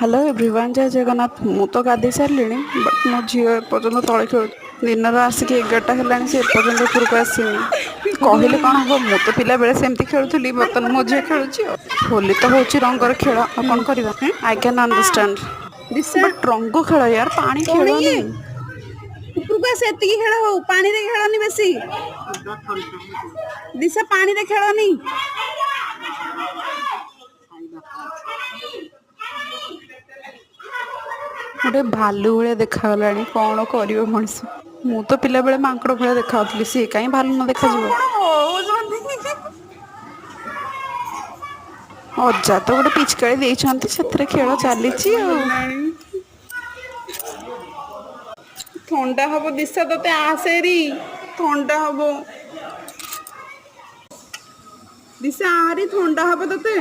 Hello everyone जय जगन्नाथ मु तो गाधे सारे बट मो झी एपर्तंत तले खेल दिन आसिक 11टा है सी एपर्तंत उपरको आसनी कहले कौन हम मु तो पिला बेले सेमती खेलुली बर्तमान मो झी खेलुची होली तो हूँ रंगर खेल आ कौन करवा I can understand Disha but रंग खेल यार पानी कौन खेलनी। इए उपरको आसे एतिकी खेल हो पानी रे खेलनी बेसी दिशा पानी रे खेलनी गोटे भालू भाया देखा कौन कर मनीष मु तो पिला बेले मांकड़ भाया देखा सी कहीं भालू न देखा अजा तो गोटे पिचकारी देते से खेल चली ठंडा हम दिशा ते आसेरी ठंडा हम दिशा आरी ठंडा हम ते